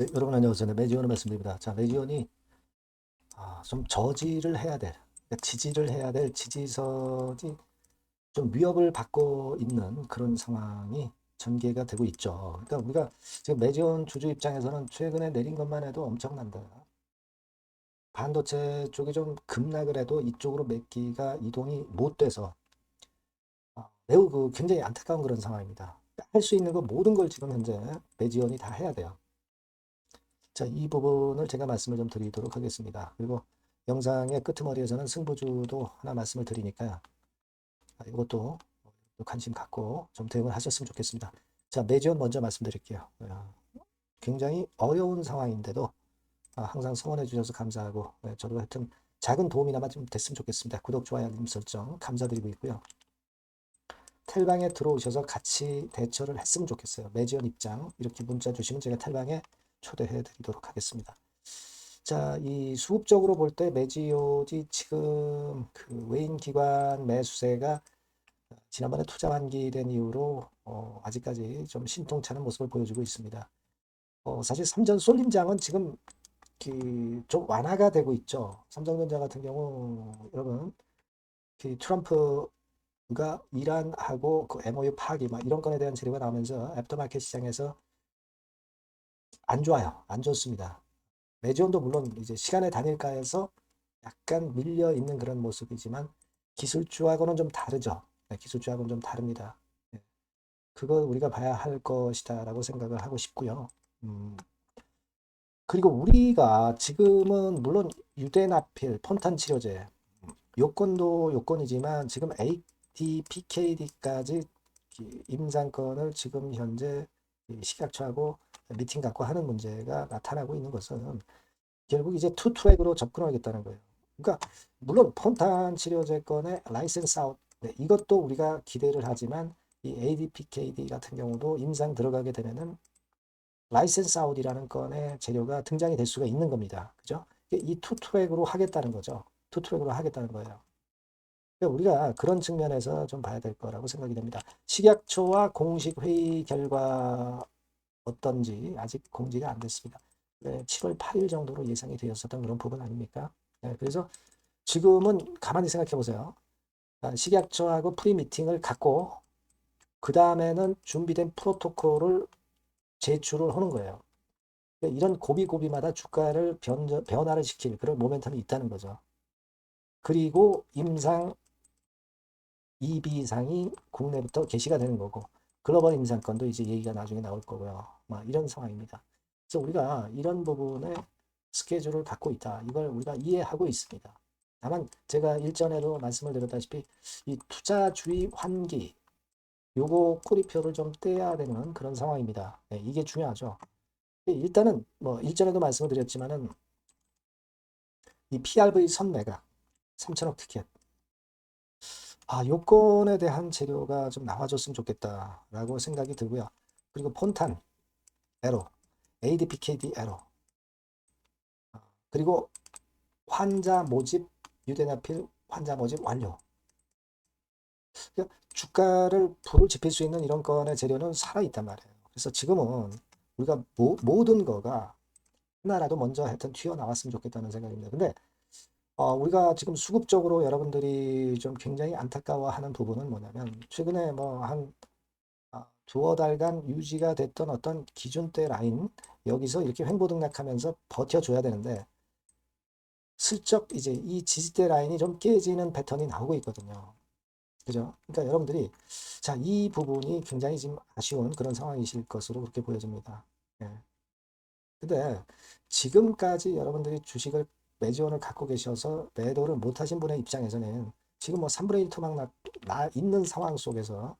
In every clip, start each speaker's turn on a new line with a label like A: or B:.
A: 네, 여러분 안녕하세요. 네, 매지원의 말씀드립니다. 자, 매지원이 좀 저지를 해야 될, 그러니까 지지를 해야 될 지지선이 좀 위협을 받고 있는 그런 상황이 전개가 되고 있죠. 그러니까 우리가 지금 매지원 주주 입장에서는 최근에 내린 것만 해도 엄청난다. 반도체 쪽이 좀 급락을 해도 이쪽으로 매기가 이동이 못 돼서 매우 굉장히 안타까운 그런 상황입니다. 할 수 있는 거 모든 걸 지금 현재 매지원이 다 해야 돼요. 자, 이 부분을 제가 말씀을 좀 드리도록 하겠습니다. 그리고 영상의 끄트머리에서는 승부주도 하나 말씀을 드리니까요. 이것도 관심 갖고 좀 대응을 하셨으면 좋겠습니다. 자, 매지원 먼저 말씀드릴게요. 굉장히 어려운 상황인데도 항상 성원해 주셔서 감사하고, 저도 하여튼 작은 도움이나마 좀 됐으면 좋겠습니다. 구독, 좋아요, 알림 설정 감사드리고 있고요. 텔방에 들어오셔서 같이 대처를 했으면 좋겠어요. 매지원 입장 이렇게 문자 주시면 제가 텔방에 초대해 드리도록 하겠습니다. 자, 이 수급적으로 볼 때 매지오지 지금 그 외인 기관 매수세가 지난번에 투자 환기된 이후로 아직까지 좀 신통찮은 모습을 보여주고 있습니다. 사실 삼전 쏠림장은 지금 좀 완화가 되고 있죠. 삼성전자 같은 경우 여러분 그 트럼프가 이란하고 그 MOU 파기 막 이런 건에 대한 재료가 나오면서 애프터마켓 시장에서 안 좋아요. 안 좋습니다. 매지온도 물론 이제 시간의 단일가에서 약간 밀려 있는 그런 모습이지만 기술주하고는 좀 다르죠. 네, 기술주하고는 좀 다릅니다. 네, 그걸 우리가 봐야 할 것이다라고 생각을 하고 싶고요. 그리고 우리가 지금은 물론 유대나필, 폰탄 치료제 요건도 요건이지만 지금 ADPKD까지 임상권을 지금 현재 식약처하고 미팅 갖고 하는 문제가 나타나고 있는 것은 결국 이제 투 트랙으로 접근하겠다는 거예요. 그러니까 물론 폰탄 치료제권의 라이센스 아웃 네, 이것도 우리가 기대를 하지만 이 ADPKD 같은 경우도 임상 들어가게 되면은 라이센스 아웃이라는 건의 재료가 등장이 될 수가 있는 겁니다. 그죠? 이 투 트랙으로 하겠다는 거죠. 투 트랙으로 하겠다는 거예요. 그러니까 우리가 그런 측면에서 좀 봐야 될 거라고 생각이 됩니다. 식약처와 공식 회의 결과 어떤지 아직 공지가 안 됐습니다. 네, 7월 8일 정도로 예상이 되었었던 그런 부분 아닙니까? 네, 그래서 지금은 가만히 생각해 보세요. 식약처하고 프리 미팅을 갖고 그 다음에는 준비된 프로토콜을 제출을 하는 거예요. 그러니까 이런 고비고비마다 주가를 변화를 시킬 그런 모멘텀이 있다는 거죠. 그리고 임상 2비상이 국내부터 개시가 되는 거고 글로벌 임상권도 이제 얘기가 나중에 나올 거고요. 막 이런 상황입니다. 그래서 우리가 이런 부분에 스케줄을 갖고 있다. 이걸 우리가 이해하고 있습니다. 다만 제가 일전에도 말씀을 드렸다시피 이 투자주의 환기 요거 꼬리표를 좀 떼야 되는 그런 상황입니다. 네, 이게 중요하죠. 일단은 뭐 일전에도 말씀을 드렸지만은 이 PRV 선매가 3천억 티켓 요건에 대한 재료가 좀 나와줬으면 좋겠다라고 생각이 들고요. 그리고 폰탄 에러, ADPKD 에러, 그리고 환자 모집 유대나필 환자 모집 완료. 그러니까 주가를 불을 지필 수 있는 이런 건의 재료는 살아있단 말이에요. 그래서 지금은 우리가 모든 거가 하나라도 먼저 하여튼 튀어나왔으면 좋겠다는 생각입니다. 근데 우리가 지금 수급적으로 여러분들이 좀 굉장히 안타까워하는 부분은 뭐냐면 최근에 뭐한 두어 달간 유지가 됐던 어떤 기준대 라인 여기서 이렇게 횡보등락하면서 버텨줘야 되는데 슬쩍 이제 이 지지대 라인이 좀 깨지는 패턴이 나오고 있거든요. 그죠? 그러니까 여러분들이 자, 이 부분이 굉장히 지금 아쉬운 그런 상황이실 것으로 그렇게 보여집니다. 예. 근데 지금까지 여러분들이 주식을 매지원을 갖고 계셔서 매도를 못 하신 분의 입장에서는 지금 뭐 3분의 1 토막 나 있는 상황 속에서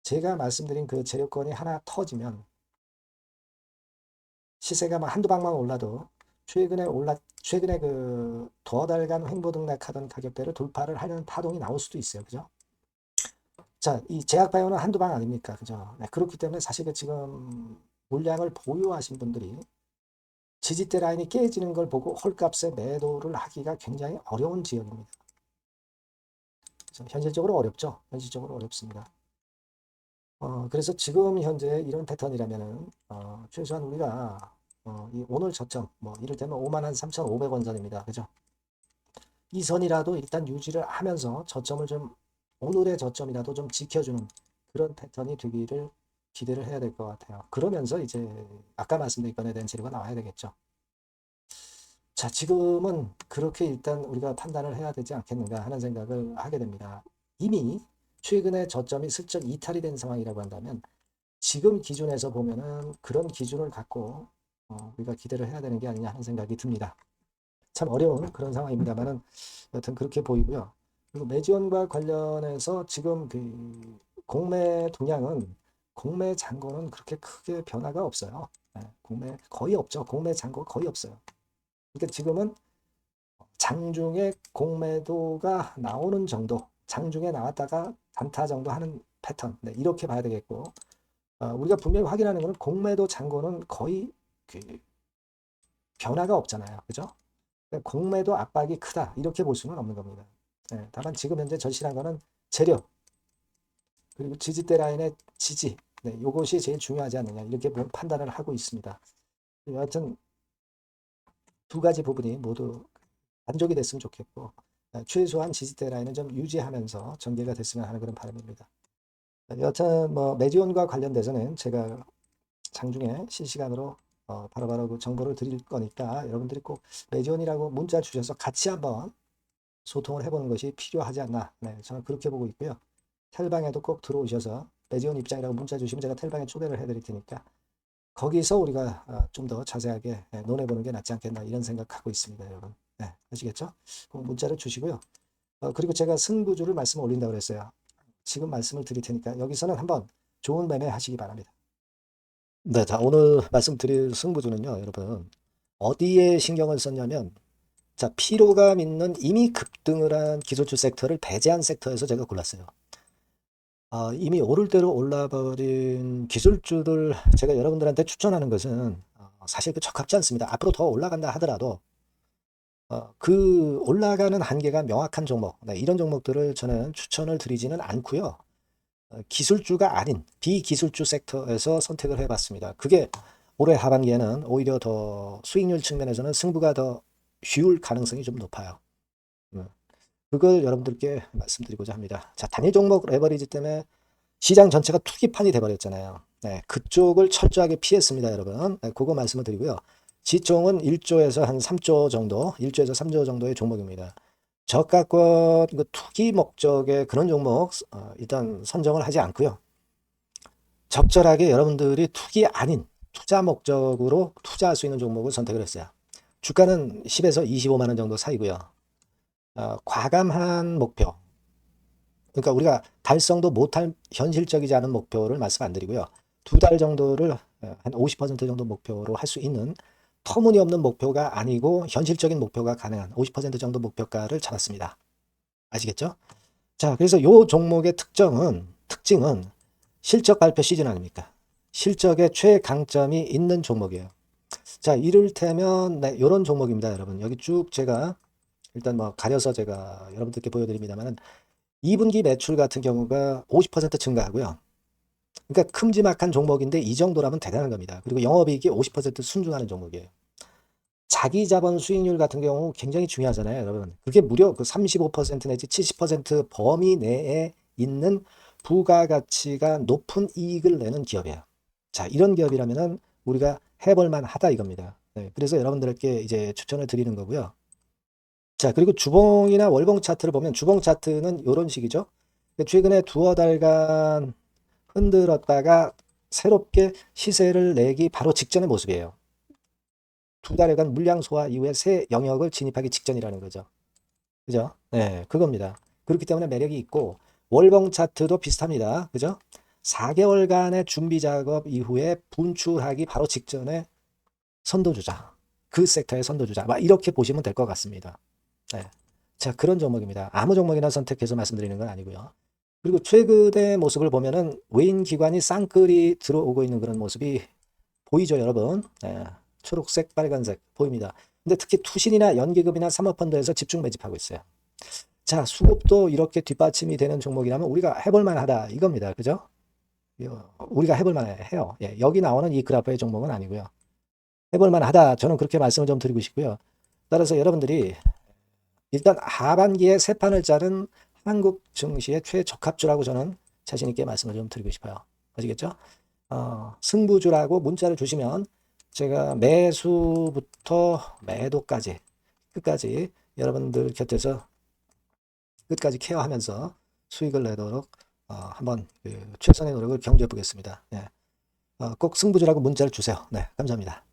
A: 제가 말씀드린 그 재료권이 하나 터지면 시세가 막 한두 방만 올라도 최근에 그 더 달간 횡보등락하던 가격대를 돌파를 하는 파동이 나올 수도 있어요. 그죠? 자, 이 제약바이오는 한두 방 아닙니까? 그죠? 네, 그렇기 때문에 사실 그 지금 물량을 보유하신 분들이 지지대 라인이 깨지는 걸 보고 홀값에 매도를 하기가 굉장히 어려운 지역입니다. 현실적으로 어렵죠. 현실적으로 어렵습니다. 그래서 지금 현재 이런 패턴이라면은 최소한 우리가 이 오늘 저점, 뭐, 이를테면 53,500원 선입니다. 그죠? 이 선이라도 일단 유지를 하면서 저점을 좀, 오늘의 저점이라도 좀 지켜주는 그런 패턴이 되기를 기대를 해야 될 것 같아요. 그러면서 이제, 아까 말씀드린 건에 대한 재료가 나와야 되겠죠. 자, 지금은 그렇게 일단 우리가 판단을 해야 되지 않겠는가 하는 생각을 하게 됩니다. 이미 최근에 저점이 슬쩍 이탈이 된 상황이라고 한다면 지금 기준에서 보면은 그런 기준을 갖고 우리가 기대를 해야 되는 게 아니냐 하는 생각이 듭니다. 참 어려운 그런 상황입니다만은 여튼 그렇게 보이고요. 그리고 매지원과 관련해서 지금 그 공매 동향은 공매 잔고는 그렇게 크게 변화가 없어요. 네, 공매 거의 없죠. 공매 잔고 거의 없어요. 그러니까 지금은 장중에 공매도가 나오는 정도, 장중에 나왔다가 단타 정도 하는 패턴, 네, 이렇게 봐야 되겠고, 우리가 분명히 확인하는 것은 공매도 잔고는 거의 그 변화가 없잖아요. 그죠? 그러니까 공매도 압박이 크다, 이렇게 볼 수는 없는 겁니다. 네, 다만 지금 현재 절실한 거는 재료, 그리고 지지대 라인의 지지, 네, 이것이 제일 중요하지 않느냐, 이렇게 판단을 하고 있습니다. 여하튼 두 가지 부분이 모두 만족이 됐으면 좋겠고 최소한 지지대 라인은 좀 유지하면서 전개가 됐으면 하는 그런 바람입니다. 여튼 뭐 매지원과 관련돼서는 제가 장중에 실시간으로 바로바로 그 정보를 드릴 거니까 여러분들이 꼭 매지원이라고 문자 주셔서 같이 한번 소통을 해보는 것이 필요하지 않나. 네, 저는 그렇게 보고 있고요. 텔방에도 꼭 들어오셔서 매지원 입장이라고 문자 주시면 제가 텔방에 초대를 해드릴 테니까 거기서 우리가 좀 더 자세하게 논해보는 게 낫지 않겠나 이런 생각하고 있습니다, 여러분. 네, 아시겠죠? 문자를 주시고요. 그리고 제가 승부주를 말씀 올린다고 그랬어요. 지금 말씀을 드릴 테니까 여기서는 한번 좋은 매매 하시기 바랍니다. 네, 자, 오늘 말씀드릴 승부주는요, 여러분. 어디에 신경을 썼냐면, 자, 피로감 있는 이미 급등을 한 기술주 섹터를 배제한 섹터에서 제가 골랐어요. 이미 오를 대로 올라버린 기술주들 제가 여러분들한테 추천하는 것은 사실 그 적합지 않습니다. 앞으로 더 올라간다 하더라도 그 올라가는 한계가 명확한 종목, 네, 이런 종목들을 저는 추천을 드리지는 않고요. 기술주가 아닌 비기술주 섹터에서 선택을 해봤습니다. 그게 올해 하반기에는 오히려 더 수익률 측면에서는 승부가 더 쉬울 가능성이 좀 높아요. 그걸 여러분들께 말씀드리고자 합니다. 자, 단일 종목 레버리지 때문에 시장 전체가 투기판이 돼버렸잖아요. 네, 그쪽을 철저하게 피했습니다, 여러분. 네, 그거 말씀을 드리고요. 지총은 1조에서 한 3조 정도, 1조에서 3조 정도의 종목입니다. 저가권 그 투기 목적의 그런 종목 일단 선정을 하지 않고요. 적절하게 여러분들이 투기 아닌 투자 목적으로 투자할 수 있는 종목을 선택을 했어요. 주가는 10에서 25만 원 정도 사이고요. 과감한 목표, 그러니까 우리가 달성도 못할 현실적이지 않은 목표를 말씀 안 드리고요. 두 달 정도를 한 50% 정도 목표로 할 수 있는 터무니없는 목표가 아니고 현실적인 목표가 가능한 50% 정도 목표가를 잡았습니다. 아시겠죠? 자, 그래서 요 종목의 특징은 실적 발표 시즌 아닙니까? 실적의 최강점이 있는 종목이에요. 자, 이를테면 네, 이런 종목입니다, 여러분. 여기 쭉 제가 일단 뭐 가려서 제가 여러분들께 보여드립니다만은 2분기 매출 같은 경우가 50% 증가하고요. 그러니까 큼지막한 종목인데 이 정도라면 대단한 겁니다. 그리고 영업이익이 50% 순증하는 종목이에요. 자기 자본 수익률 같은 경우 굉장히 중요하잖아요, 여러분. 그게 무려 그 35% 내지 70% 범위 내에 있는 부가가치가 높은 이익을 내는 기업이에요. 자, 이런 기업이라면은 우리가 해볼 만하다 이겁니다. 네, 그래서 여러분들께 이제 추천을 드리는 거고요. 자, 그리고 주봉이나 월봉 차트를 보면 주봉 차트는 이런 식이죠. 최근에 두어 달간 흔들었다가 새롭게 시세를 내기 바로 직전의 모습이에요. 두 달여간 물량 소화 이후에 새 영역을 진입하기 직전이라는 거죠. 그죠? 네, 그겁니다. 그렇기 때문에 매력이 있고 월봉 차트도 비슷합니다. 그죠? 4개월간의 준비 작업 이후에 분출하기 바로 직전에 선도주자. 그 섹터의 선도주자. 막 이렇게 보시면 될 것 같습니다. 네. 자, 그런 종목입니다. 아무 종목이나 선택해서 말씀드리는 건 아니고요. 그리고 최근의 모습을 보면은 외인 기관이 쌍끌이 들어오고 있는 그런 모습이 보이죠, 여러분? 네. 초록색, 빨간색 보입니다. 근데 특히 투신이나 연기금이나 사모펀드에서 집중 매집하고 있어요. 자, 수급도 이렇게 뒷받침이 되는 종목이라면 우리가 해볼 만하다 이겁니다. 그죠? 우리가 해볼 만해요. 예, 여기 나오는 이 그래프의 종목은 아니고요. 해볼 만하다. 저는 그렇게 말씀을 좀 드리고 싶고요. 따라서 여러분들이 일단 하반기에 세 판을 짜는 한국 증시의 최적합주라고 저는 자신 있게 말씀을 좀 드리고 싶어요. 아시겠죠? 승부주라고 문자를 주시면 제가 매수부터 매도까지 끝까지 여러분들 곁에서 끝까지 케어하면서 수익을 내도록 한번 최선의 노력을 경주해 보겠습니다. 꼭 승부주라고 문자를 주세요. 네, 감사합니다.